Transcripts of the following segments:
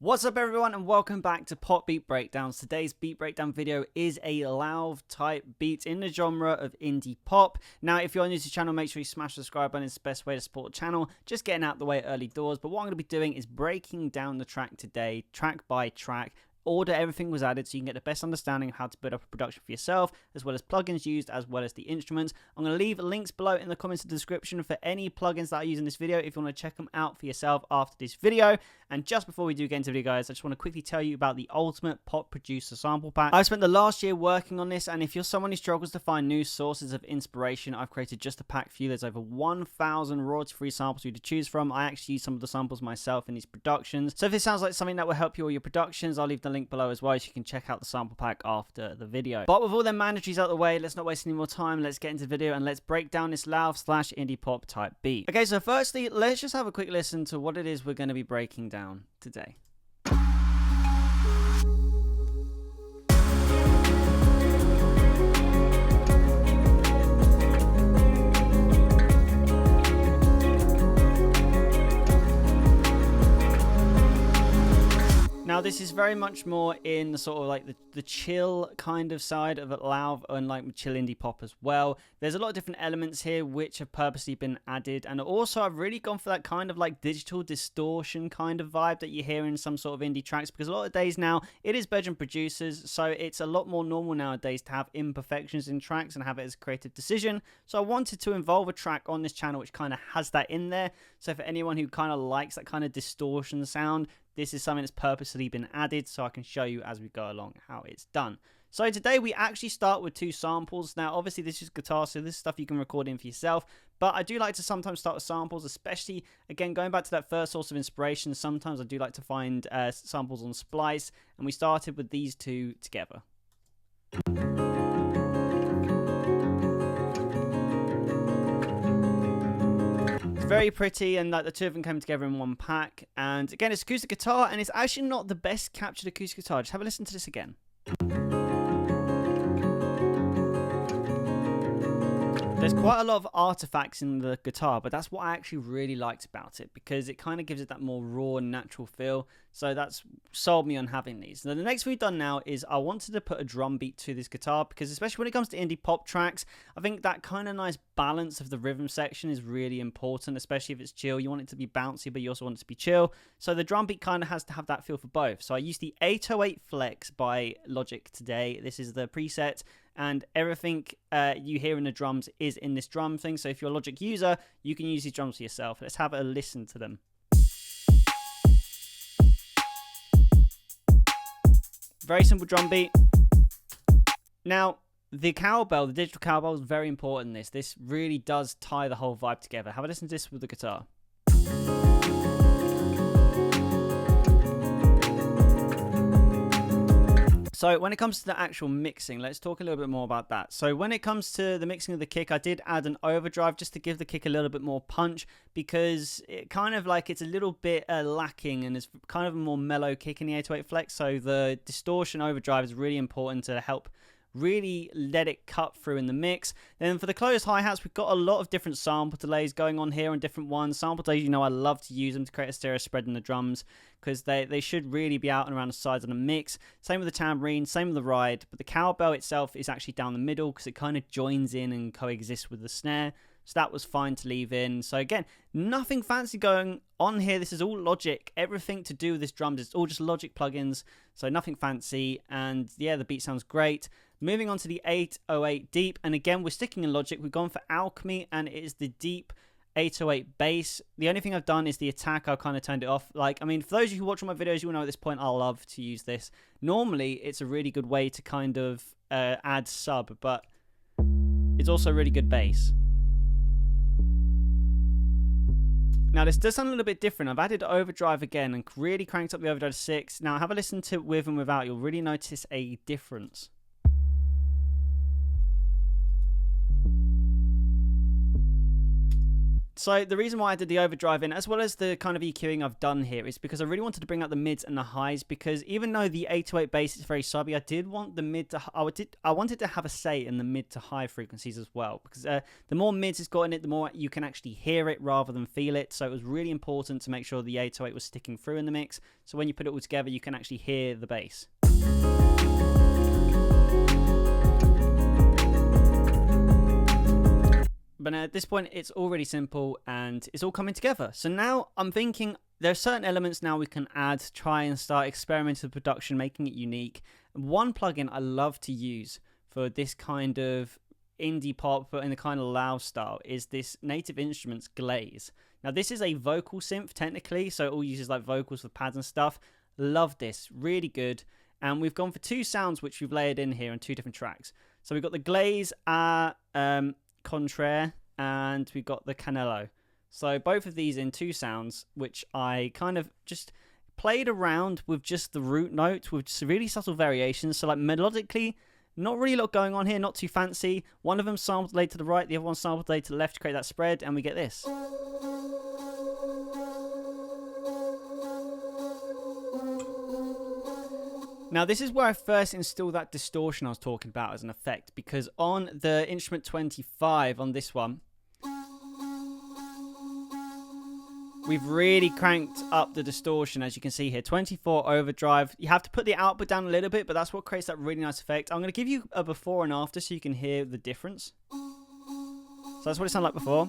What's up everyone and welcome back to Pop Beat Breakdowns. Today's beat breakdown video is a Lauv type beat in the genre of indie pop. Now if you're new to the channel, make sure you smash the subscribe button. It's the best way to support the channel. Just getting out the way early doors. But what I'm going to be doing is breaking down the track today, track by track. Order everything was added so you can get the best understanding of how to build up a production for yourself, as well as plugins used, as well as the instruments. I'm going to leave links below in the comments and description for any plugins that I use in this video if you want to check them out for yourself after this video. And just before we do get into the video, guys, I just want to quickly tell you about the Ultimate Pop Producer Sample Pack. I've spent the last year working on this, and if you're someone who struggles to find new sources of inspiration, I've created just a pack for you. There's over 1,000 royalty-free samples for you to choose from. I actually use some of the samples myself in these productions. So if it sounds like something that will help you or your productions, I'll leave the link below as well so you can check out the sample pack after the video. But with all the mandatories out of the way, let's not waste any more time. Let's get into the video and let's break down this Lauv / indie pop type beat. Okay, so firstly, let's just have a quick listen to what it is we're going to be breaking down today. Now this is very much more in the sort of like the chill kind of side of Lauv, and like chill indie pop as well. There's a lot of different elements here which have purposely been added, and also I've really gone for that kind of like digital distortion kind of vibe that you hear in some sort of indie tracks, because a lot of days now it is Belgian producers, so it's a lot more normal nowadays to have imperfections in tracks and have it as a creative decision. So I wanted to involve a track on this channel which kind of has that in there. So for anyone who kind of likes that kind of distortion sound, this is something that's purposely been added so I can show you as we go along how it's done. So today we actually start with two samples. Now obviously this is guitar, so this is stuff you can record in for yourself, but I do like to sometimes start with samples, especially again going back to that first source of inspiration. Sometimes I do like to find samples on Splice, and we started with these two together. Very pretty, and like the two of them came together in one pack. And again, it's acoustic guitar, and it's actually not the best captured acoustic guitar. Just have a listen to this again. There's quite a lot of artifacts in the guitar, but that's what I actually really liked about it, because it kind of gives it that more raw and natural feel. So that's sold me on having these. Now the next thing we've done now is I wanted to put a drum beat to this guitar, because especially when it comes to indie pop tracks, I think that kind of nice balance of the rhythm section is really important, especially if it's chill. You want it to be bouncy, but you also want it to be chill. So the drum beat kind of has to have that feel for both. So I used the 808 Flex by Logic today. This is the preset, and everything you hear in the drums is in this drum thing. So if you're a Logic user, you can use these drums for yourself. Let's have a listen to them. Very simple drum beat. Now, the cowbell, the digital cowbell, is very important in this. This really does tie the whole vibe together. Have a listen to this with the guitar. So when it comes to the actual mixing, let's talk a little bit more about that. So when it comes to the mixing of the kick, I did add an overdrive just to give the kick a little bit more punch, because it kind of like it's a little bit lacking, and it's kind of a more mellow kick in the 808 Flex. So the distortion overdrive is really important to help really let it cut through in the mix. Then for the closed hi-hats, we've got a lot of different sample delays going on here and different ones. Sample delays, you know, I love to use them to create a stereo spread in the drums, because they should really be out and around the sides of the mix. Same with the tambourine, same with the ride, but the cowbell itself is actually down the middle because it kind of joins in and coexists with the snare. So that was fine to leave in. So again, nothing fancy going on here. This is all Logic. Everything to do with this drums, it's all just Logic plugins. So nothing fancy. And yeah, the beat sounds great. Moving on to the 808 Deep. And again, we're sticking in Logic. We've gone for Alchemy, and it is the Deep 808 bass. The only thing I've done is the attack. I've kind of turned it off. Like, I mean, for those of you who watch all my videos, you will know at this point I love to use this. Normally, it's a really good way to kind of add sub, but it's also really good bass. Now this does sound a little bit different. I've added overdrive again and really cranked up the overdrive to 6. Now have a listen to it with and without. You'll really notice a difference. So the reason why I did the overdrive in, as well as the kind of EQing I've done here, is because I really wanted to bring out the mids and the highs, because even though the 808 bass is very subby, I did want the mid to, I wanted to have a say in the mid to high frequencies as well, because the more mids it's got in it, the more you can actually hear it rather than feel it. So it was really important to make sure the 808 was sticking through in the mix, so when you put it all together, you can actually hear the bass. But at this point, it's all really simple and it's all coming together. So now I'm thinking there are certain elements now we can add, try and start experimenting with production, making it unique. One plugin I love to use for this kind of indie pop, but in the kind of Lauv style, is this Native Instruments Glaze. Now this is a vocal synth technically, so it all uses like vocals with pads and stuff. Love this, really good. And we've gone for two sounds which we've layered in here on two different tracks. So we've got the Glaze Contraire, and we got the Canelo. So both of these in two sounds, which I kind of just played around with just the root note with just really subtle variations. So like melodically, not really a lot going on here, not too fancy. One of them sampled laid to the right, the other one sampled laid to the left to create that spread, and we get this. Now this is where I first installed that distortion I was talking about as an effect, because on the instrument 25 on this one, we've really cranked up the distortion, as you can see here. 24 overdrive. You have to put the output down a little bit, but that's what creates that really nice effect. I'm going to give you a before and after so you can hear the difference. So that's what it sounded like before.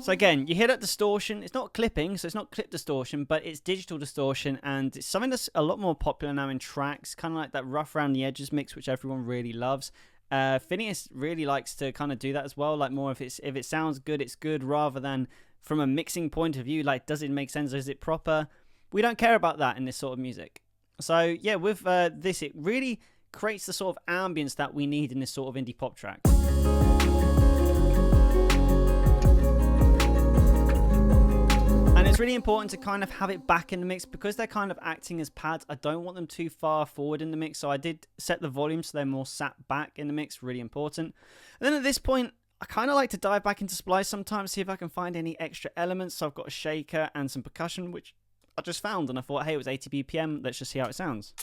So again, you hear that distortion. It's not clipping, so it's not clip distortion, but it's digital distortion, and it's something that's a lot more popular now in tracks, kind of like that rough around the edges mix, which everyone really loves. Phineas really likes to kind of do that as well, like more if it sounds good, it's good, rather than from a mixing point of view, like does it make sense, is it proper? We don't care about that in this sort of music. So yeah, with this, it really creates the sort of ambience that we need in this sort of indie pop track. And it's really important to kind of have it back in the mix, because they're kind of acting as pads. I don't want them too far forward in the mix, so I did set the volume so they're more sat back in the mix, really important. And then at this point, I kind of like to dive back into Splice sometimes, see if I can find any extra elements. So I've got a shaker and some percussion, which I just found, and I thought, hey, it was 80 BPM, let's just see how it sounds.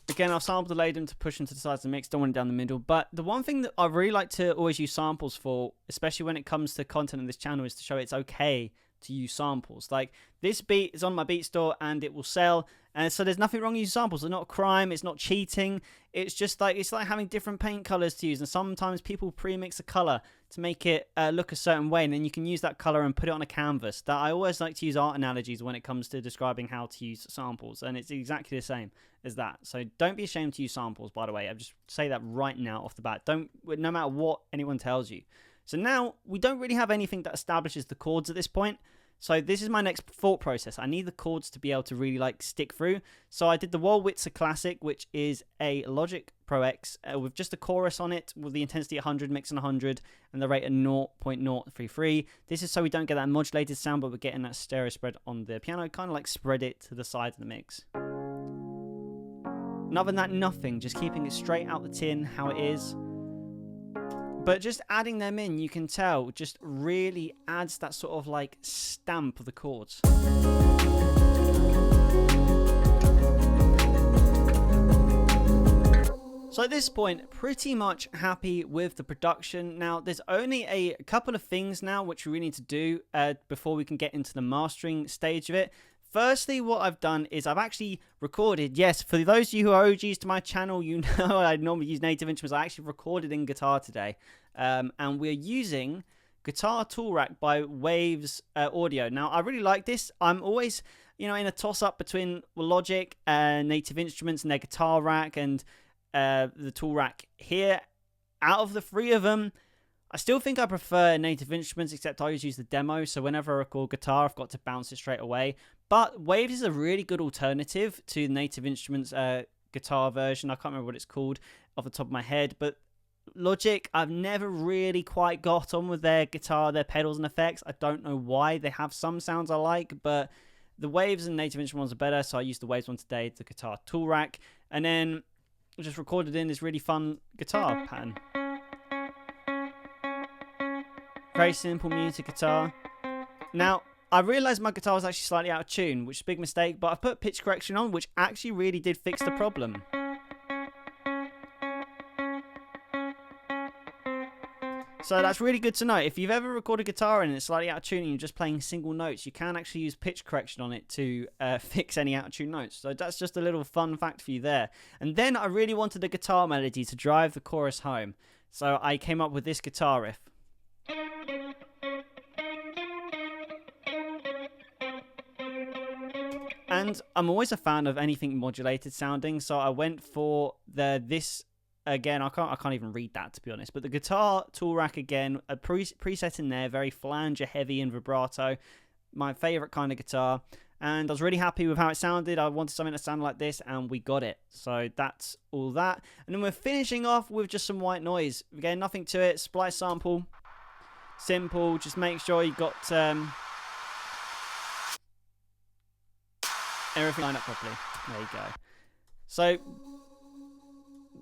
Again, I've sampled delayed them to push them to the sides of the mix, don't want it down the middle. But the one thing that I really like to always use samples for, especially when it comes to content on this channel, is to show it's okay to use samples. Like, this beat is on my beat store and it will sell, and so there's nothing wrong with using samples. It's not a crime, it's not cheating. It's just like, it's like having different paint colors to use, and sometimes people pre-mix a color to make it look a certain way, and then you can use that color and put it on a canvas. That I always like to use art analogies when it comes to describing how to use samples, and it's exactly the same as that. So don't be ashamed to use samples, by the way. I just say that right now off the bat. Don't, no matter what anyone tells you. So now we don't really have anything that establishes the chords at this point. So this is my next thought process. I need the chords to be able to really like stick through. So I did the Wolwitzer Classic, which is a Logic Pro X with just a chorus on it with the intensity at 100, mix on 100, and the rate at 0.033. This is so we don't get that modulated sound, but we're getting that stereo spread on the piano, kind of like spread it to the side of the mix. And other than that, nothing, just keeping it straight out the tin how it is. But just adding them in, you can tell, just really adds that sort of like stamp of the chords. So at this point, pretty much happy with the production. Now, there's only a couple of things now which we need to do before we can get into the mastering stage of it. Firstly, what I've done is I've actually recorded, yes, for those of you who are OGs to my channel, you know I normally use Native Instruments. I actually recorded in guitar today, and we're using Guitar Tool Rack by Waves Audio. Now, I really like this. I'm always, you know, in a toss-up between Logic and Native Instruments and their guitar rack and the tool rack here. Out of the three of them, I still think I prefer Native Instruments, except I always use the demo, so whenever I record guitar, I've got to bounce it straight away. But Waves is a really good alternative to Native Instruments guitar version. I can't remember what it's called off the top of my head, but Logic, I've never really quite got on with their guitar, their pedals and effects. I don't know why. They have some sounds I like, but the Waves and Native Instruments ones are better, so I used the Waves one today, the Guitar Tool Rack. And then just recorded in this really fun guitar pattern. Very simple muted guitar. Now, I realised my guitar was actually slightly out of tune, which is a big mistake, but I put pitch correction on, which actually really did fix the problem. So that's really good to know. If you've ever recorded guitar and it's slightly out of tune and you're just playing single notes, you can actually use pitch correction on it to fix any out of tune notes. So that's just a little fun fact for you there. And then I really wanted a guitar melody to drive the chorus home. So I came up with this guitar riff. And I'm always a fan of anything modulated sounding, so I went for this. Again, I can't even read that, to be honest. But the guitar tool rack, again, a preset in there, very flanger, heavy and vibrato. My favourite kind of guitar. And I was really happy with how it sounded. I wanted something that sounded like this, and we got it. So that's all that. And then we're finishing off with just some white noise. Again, nothing to it. Splice sample. Simple. Just make sure you got everything lined up properly. There you go. So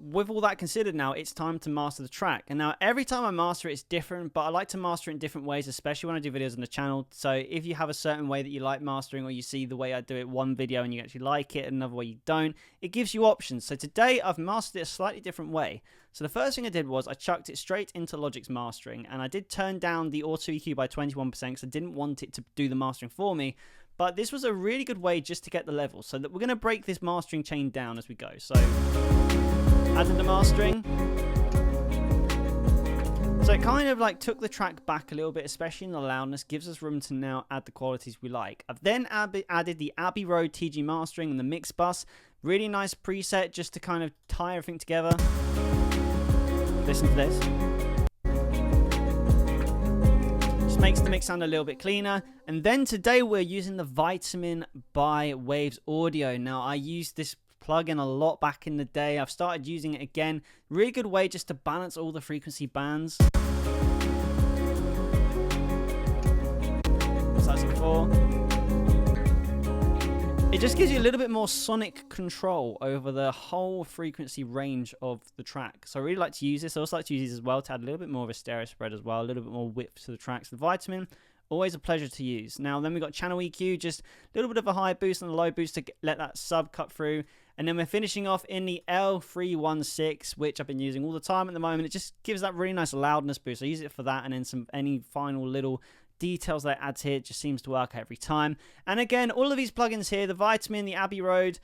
with all that considered now, it's time to master the track. And now every time I master it, it's different, but I like to master it in different ways, especially when I do videos on the channel. So if you have a certain way that you like mastering, or you see the way I do it one video and you actually like it, another way you don't, it gives you options. So today I've mastered it a slightly different way. So the first thing I did was I chucked it straight into Logic's mastering, and I did turn down the auto EQ by 21% because I didn't want it to do the mastering for me. But this was a really good way just to get the level. So that we're going to break this mastering chain down as we go. So adding the mastering. So it kind of like took the track back a little bit, especially in the loudness, gives us room to now add the qualities we like. I've then added the Abbey Road TG mastering and the mix bus. Really nice preset just to kind of tie everything together. Listen to this. Just makes the mix sound a little bit cleaner. And then today we're using the Vitamin by Waves Audio. Now I used this plugin a lot back in the day. I've started using it again. Really good way just to balance all the frequency bands. So that's before. It just gives you a little bit more sonic control over the whole frequency range of the track. So I really like to use this. I also like to use these as well to add a little bit more of a stereo spread as well, a little bit more width to the tracks. The Vitamin, always a pleasure to use. Now then we've got channel EQ, just a little bit of a high boost and a low boost to let that sub cut through. And then we're finishing off in the L316, which I've been using all the time at the moment. It just gives that really nice loudness boost. I use it for that, and then any final little details that it adds here. It just seems to work every time. And again, all of these plugins here, the Vitamin, the Abbey Road,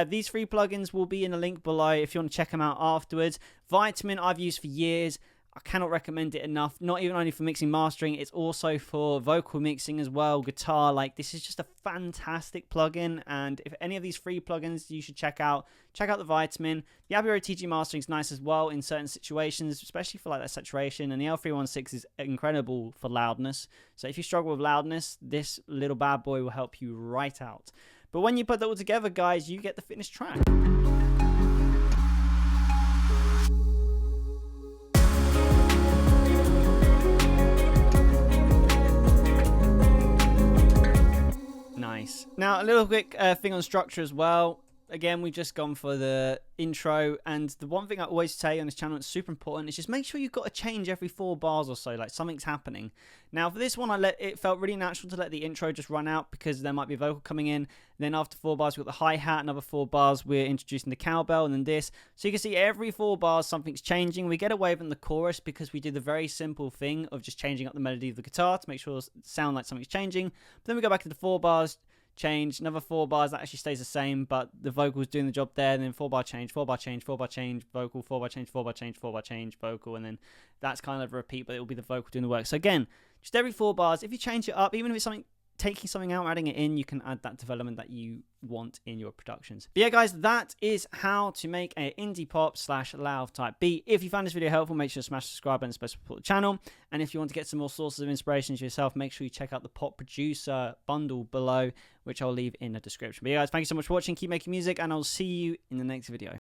these 3 plugins will be in the link below if you want to check them out afterwards. Vitamin I've used for years. I cannot recommend it enough, not even only for mixing mastering, it's also for vocal mixing as well, guitar. Like, this is just a fantastic plugin, and if any of these 3 plugins you should check out the Vitamin. The Abbey Road TG mastering is nice as well in certain situations, especially for like that saturation, and the L316 is incredible for loudness. So if you struggle with loudness, this little bad boy will help you right out. But when you put that all together, guys, you get the finished track. Nice. Now, a little quick thing on structure as well. Again, we've just gone for the intro, and the one thing I always say on this channel, it's super important, is just make sure you've got to change every 4 bars or so, like something's happening. Now for this one, it felt really natural to let the intro just run out because there might be a vocal coming in. Then after 4 bars, we've got the hi-hat, another 4 bars, we're introducing the cowbell, and then this. So you can see every 4 bars, something's changing. We get away from the chorus because we did the very simple thing of just changing up the melody of the guitar to make sure it sounds like something's changing. But then we go back to the 4 bars, change, another 4 bars, that actually stays the same, but the vocal's doing the job there, and then 4 bar change, 4 bar change, 4 bar change, vocal, 4 bar change, 4 bar change, 4 bar change, vocal, and then that's kind of a repeat, but it will be the vocal doing the work. So again, just every 4 bars, if you change it up, even if it's something, taking something out, adding it in, you can add that development that you want in your productions. But yeah, guys, that is how to make an indie pop / Lauv type beat. If you found this video helpful, make sure to smash the subscribe button to support the channel. And if you want to get some more sources of inspiration for yourself, make sure you check out the Pop Producer bundle below, which I'll leave in the description. But yeah, guys, thank you so much for watching. Keep making music, and I'll see you in the next video.